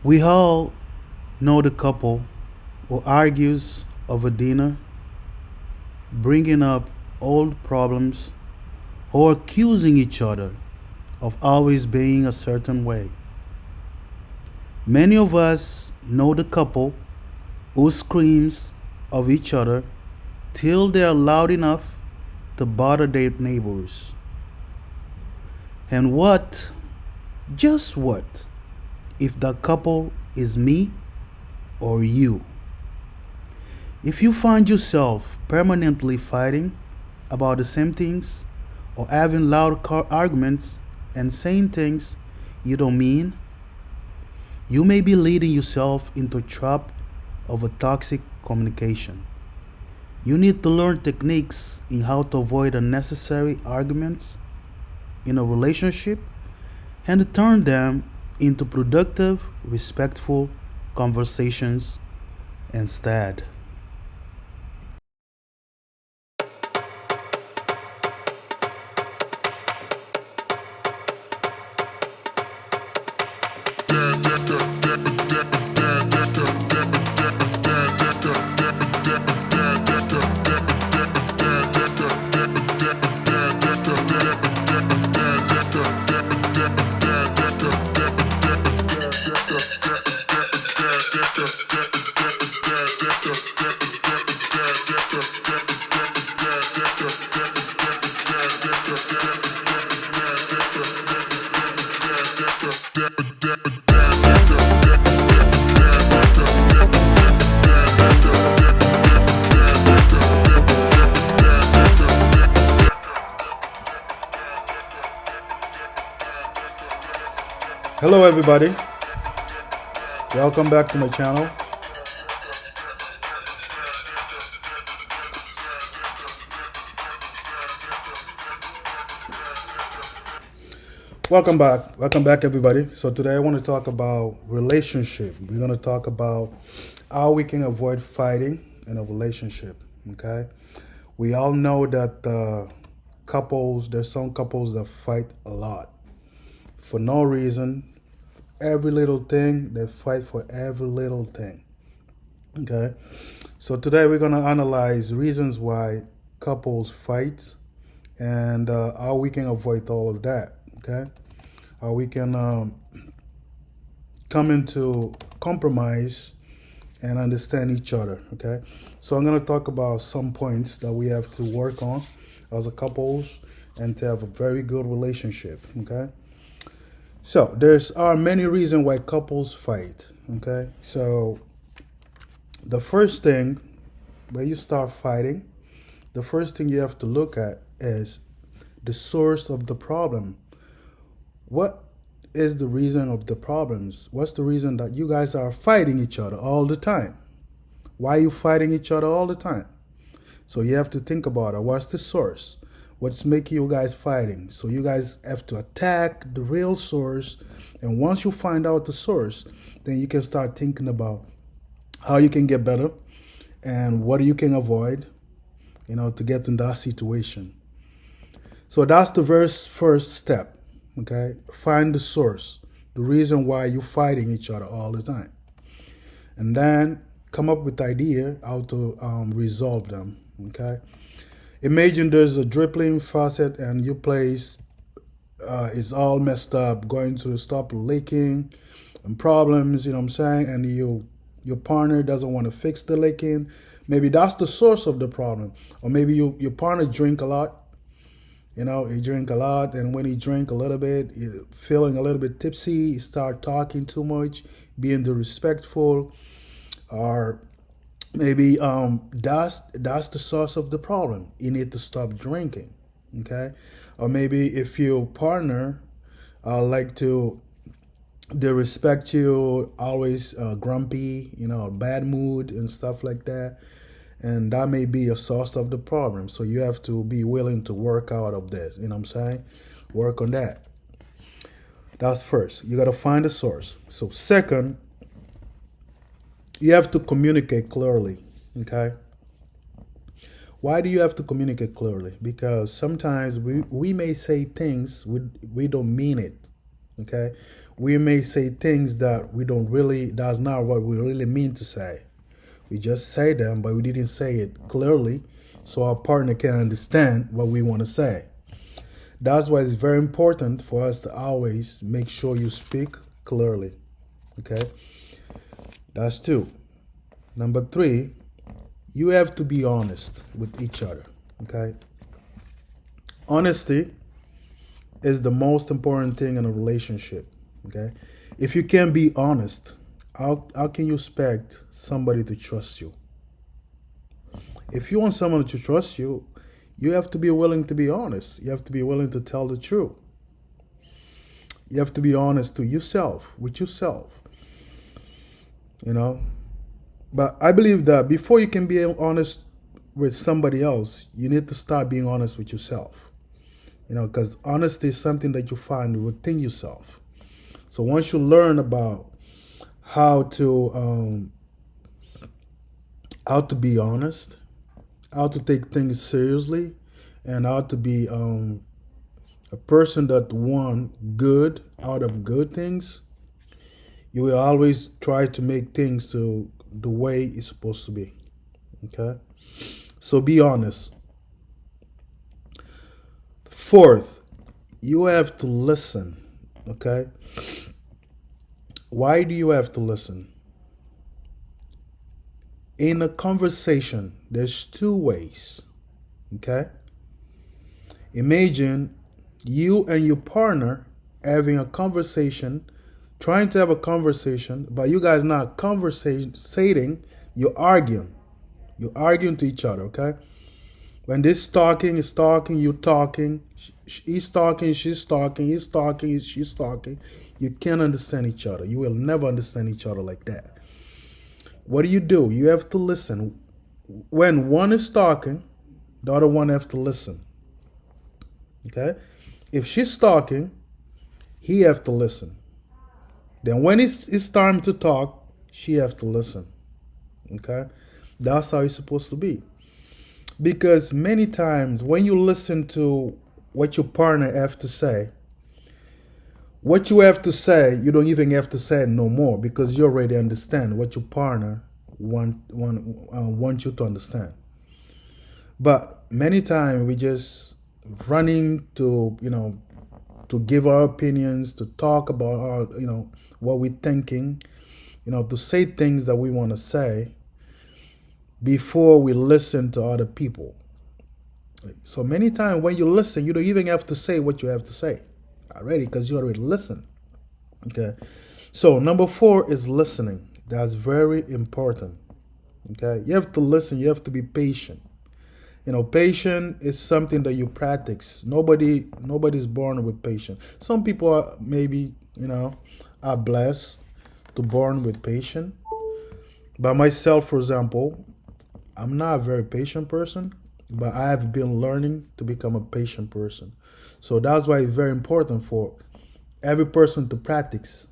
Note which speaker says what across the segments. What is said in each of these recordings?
Speaker 1: We all know the couple who argues over dinner, bringing up old problems, or accusing each other of always being a certain way. Many of us know the couple who screams of each other till they are loud enough to bother their neighbors. And just what, if the couple is me or you? If you find yourself permanently fighting about the same things or having loud arguments and saying things you don't mean, you may be leading yourself into a trap of a toxic communication. You need to learn techniques in how to avoid unnecessary arguments in a relationship and to turn them into productive, respectful conversations instead. Hello, everybody. Welcome back to my channel. Welcome back. Welcome back, everybody. So today I want to talk about relationship. We're going to talk about how we can avoid fighting in a relationship. Okay. We all know that there's some couples that fight a lot for no reason. Every little thing, they fight for every little thing. Okay. So today we're going to analyze reasons why couples fight and how we can avoid all of that. Okay. How we can come into compromise and understand each other. Okay. So I'm going to talk about some points that we have to work on as a couples and to have a very good relationship. Okay. So there's are many reasons why couples fight. Okay. So the first thing when you start fighting, the first thing you have to look at is the source of the problem. What is the reason of the problems? What's the reason that you guys are fighting each other all the time? Why are you fighting each other all the time? So you have to think about it. What's the source? What's making you guys fighting? So you guys have to attack the real source. And once you find out the source, then you can start thinking about how you can get better and what you can avoid, to get in that situation. So that's the first step. Okay, find the source, the reason why you're fighting each other all the time, and then come up with the idea how to resolve them. Okay, imagine there's a dripping faucet and your place is all messed up, going to stop leaking and problems. You know what I'm saying? And your partner doesn't want to fix the leaking. Maybe that's the source of the problem, or maybe your partner drink a lot. He drink a lot, and when he drink a little bit, he feeling a little bit tipsy, he start talking too much, being disrespectful, or maybe that's the source of the problem. You need to stop drinking, okay? Or maybe if your partner like to disrespect you, always grumpy, bad mood and stuff like that, and that may be a source of the problem. So you have to be willing to work out of this. You know what I'm saying? Work on that. That's first. You got to find the source. So second, you have to communicate clearly. Okay? Why do you have to communicate clearly? Because sometimes we may say things we don't mean it. Okay? we may say things that we don't really, that's not what we really mean to say. We just say them, but we didn't say it clearly so our partner can understand what we want to say. That's why it's very important for us to always make sure you speak clearly. Okay? That's two. Number three, you have to be honest with each other. Okay? Honesty is the most important thing in a relationship. Okay? If you can't be honest, how can you expect somebody to trust you? If you want someone to trust you, you have to be willing to be honest. You have to be willing to tell the truth. You have to be honest to yourself, with yourself. You know? But I believe that before you can be honest with somebody else, you need to start being honest with yourself. You know, because honesty is something that you find within yourself. So once you learn about how to be honest, how to take things seriously, and how to be a person that want good out of good things, you will always try to make things to the way it's supposed to be. Okay? So be honest. Fourth, you have to listen. Okay? Why do you have to listen? In a conversation, there's two ways. Okay? Imagine you and your partner having a conversation, trying to have a conversation, but you guys not conversating, you're arguing. You're arguing to each other, okay? When this talking is talking, you're talking, he's talking, she's talking, he's talking, she's talking. You can't understand each other. You will never understand each other like that. What do? You have to listen. When one is talking, the other one have to listen. Okay? If she's talking, he have to listen. Then when it's time to talk, she have to listen. Okay? That's how it's supposed to be. Because many times when you listen to what your partner have to say, what you have to say, you don't even have to say it no more because you already understand what your partner want you to understand. But many times we just running to, to give our opinions, to talk about our, what we're thinking, to say things that we want to say before we listen to other people. So many times when you listen, you don't even have to say what you have to say already because you already listen. Okay. So number 4 is listening. That's very important. Okay. You have to listen. You have to be patient. Patience is something that you practice. Nobody's born with patience. Some people are maybe, are blessed to born with patience. But myself, for example, I'm not a very patient person, but I have been learning to become a patient person. So that's why it's very important for every person to practice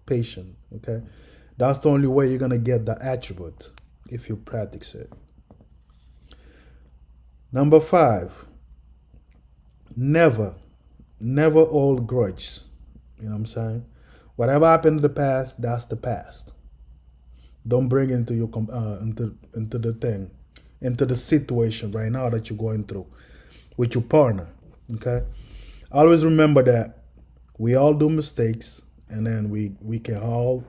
Speaker 1: patience. Okay, that's the only way you're gonna get the attribute if you practice it. Number 5, never hold grudges. You know what I'm saying? Whatever happened in the past, that's the past. Don't bring it into your into the thing, into the situation right now that you're going through with your partner. Okay, always remember that we all do mistakes, and then we can all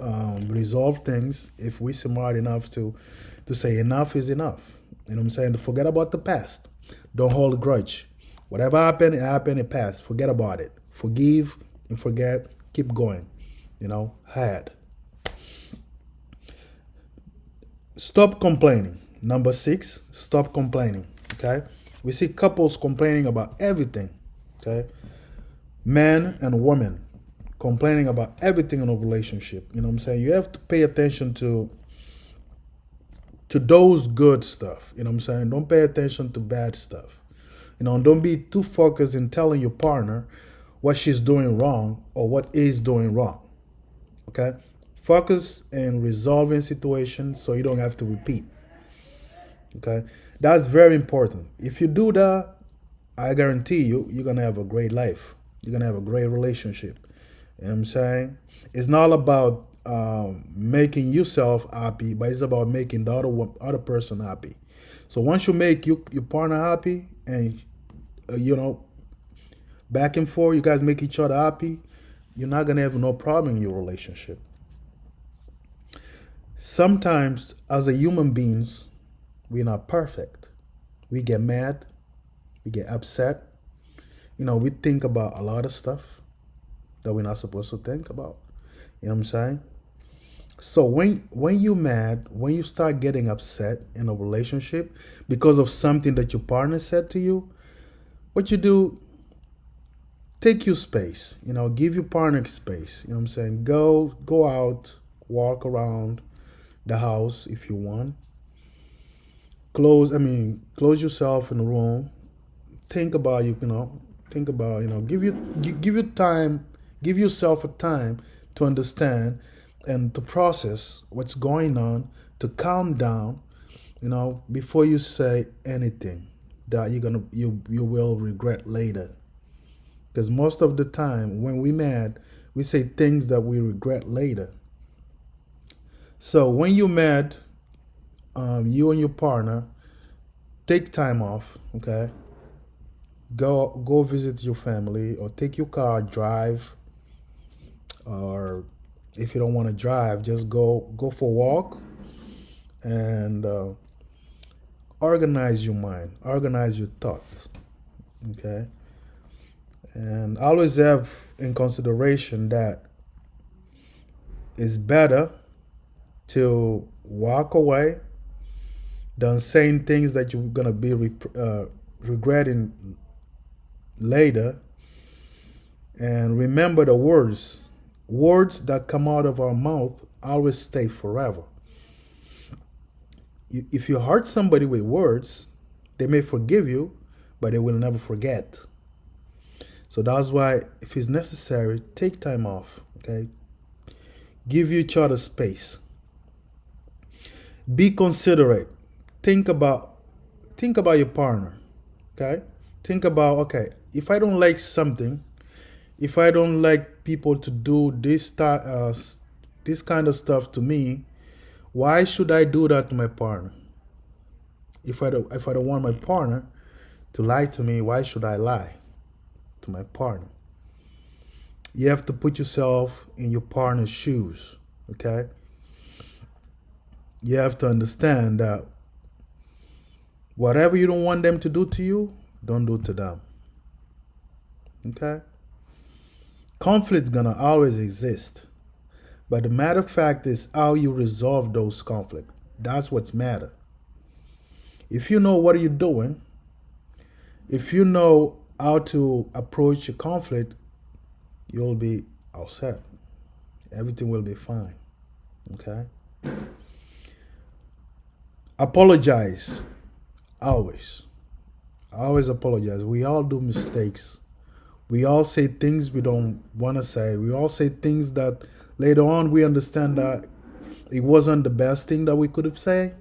Speaker 1: resolve things if we smart enough to say enough is enough. You know what I'm saying? Forget about the past. Don't hold a grudge. Whatever happened, it happened, it passed. Forget about it. Forgive and forget. Keep going. Ahead. Stop complaining. Number 6, stop complaining. Okay? We see couples complaining about everything. Okay? Men and women complaining about everything in a relationship. You know what I'm saying? You have to pay attention to those good stuff. You know what I'm saying? Don't pay attention to bad stuff. Don't be too focused in telling your partner what she's doing wrong or what is doing wrong. Okay? Focus in resolving situations so you don't have to repeat. Okay? That's very important. If you do that, I guarantee you're going to have a great life. You're going to have a great relationship. You know what I'm saying? It's not about making yourself happy, but it's about making the other person happy. So once you make your partner happy, and back and forth, you guys make each other happy, you're not gonna have no problem in your relationship. Sometimes, as a human beings, we're not perfect. We get mad, we get upset. We think about a lot of stuff that we're not supposed to think about. You know what I'm saying? So when you're mad, when you start getting upset in a relationship because of something that your partner said to you, what you do, take your space. Give your partner space. You know what I'm saying? Go out, walk around the house if you want. Close yourself in the room. Think about give you time, give yourself a time to understand and to process what's going on, to calm down, before you say anything that you will regret later. Because most of the time when we're mad, we say things that we regret later. So when you're mad, you and your partner take time off, okay? Go visit your family, or take your car, drive, or if you don't want to drive, just go for a walk, and organize your mind, organize your thoughts, okay? And always have in consideration that it's better to walk away than saying things that you're gonna be regretting later. And remember, the words that come out of our mouth always stay forever. If you hurt somebody with words, they may forgive you, but they will never forget. So that's why, if it's necessary, take time off, okay? Give each other space. Be considerate. Think about your partner, okay? Think about, okay, if I don't like something, if I don't like people to do this kind of stuff to me, why should I do that to my partner? If I don't want my partner to lie to me, why should I lie to my partner? You have to put yourself in your partner's shoes, okay? You have to understand that whatever you don't want them to do to you, don't do to them. Okay? Conflict's gonna always exist. But the matter of fact is how you resolve those conflicts. That's what's matter. If you know what you're doing, if you know how to approach a conflict, you'll be all set. Everything will be fine. Okay? Apologize. Always. Always apologize. We all do mistakes. We all say things we don't want to say. We all say things that later on we understand that it wasn't the best thing that we could have said.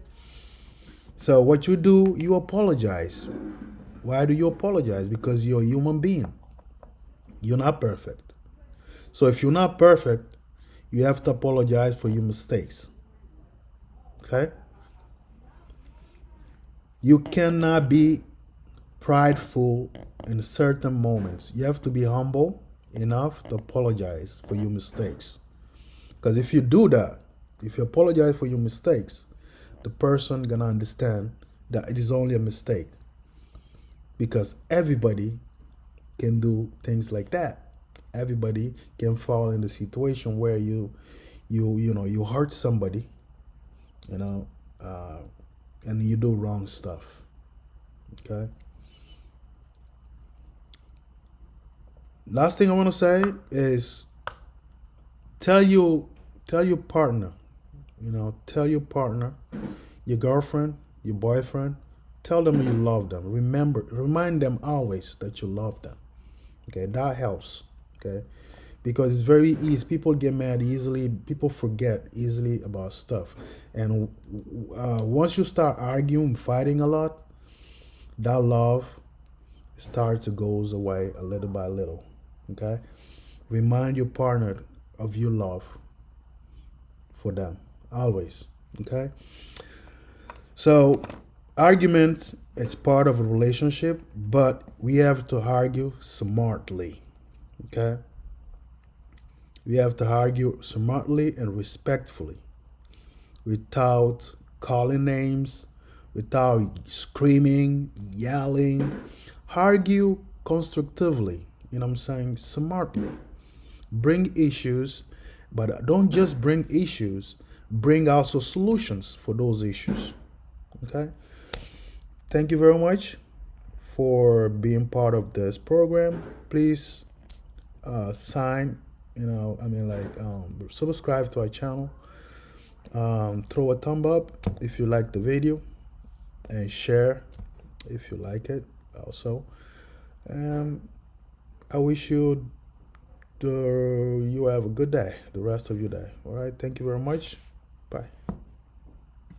Speaker 1: So what you do, you apologize. Why do you apologize? Because you're a human being. You're not perfect. So if you're not perfect, you have to apologize for your mistakes. Okay? You cannot be prideful in certain moments. You have to be humble enough to apologize for your mistakes. Because if you do that, if you apologize for your mistakes, the person gonna understand that it is only a mistake. Because everybody can do things like that. Everybody can fall in the situation where you hurt somebody, and you do wrong stuff. Okay. Last thing I want to say is tell your partner, tell your partner, your girlfriend, your boyfriend, tell them you love them. Remind them always that you love them. Okay, that helps. Okay, because it's very easy. People get mad easily. People forget easily about stuff, and once you start arguing, fighting a lot, that love starts to goes away a little by little. Okay, Remind your partner of your love for them always. Okay. So argument is part of a relationship, but we have to argue smartly. Okay. We have to argue smartly and respectfully, without calling names, without screaming, yelling. Argue constructively, you know what I'm saying? Smartly. Bring issues, but don't just bring issues, bring also solutions for those issues. Okay? Thank you very much for being part of this program. Please subscribe to our channel. Throw a thumb up if you like the video, and share if you like it also. I wish you have a good day, the rest of your day. All right. Thank you very much. Bye.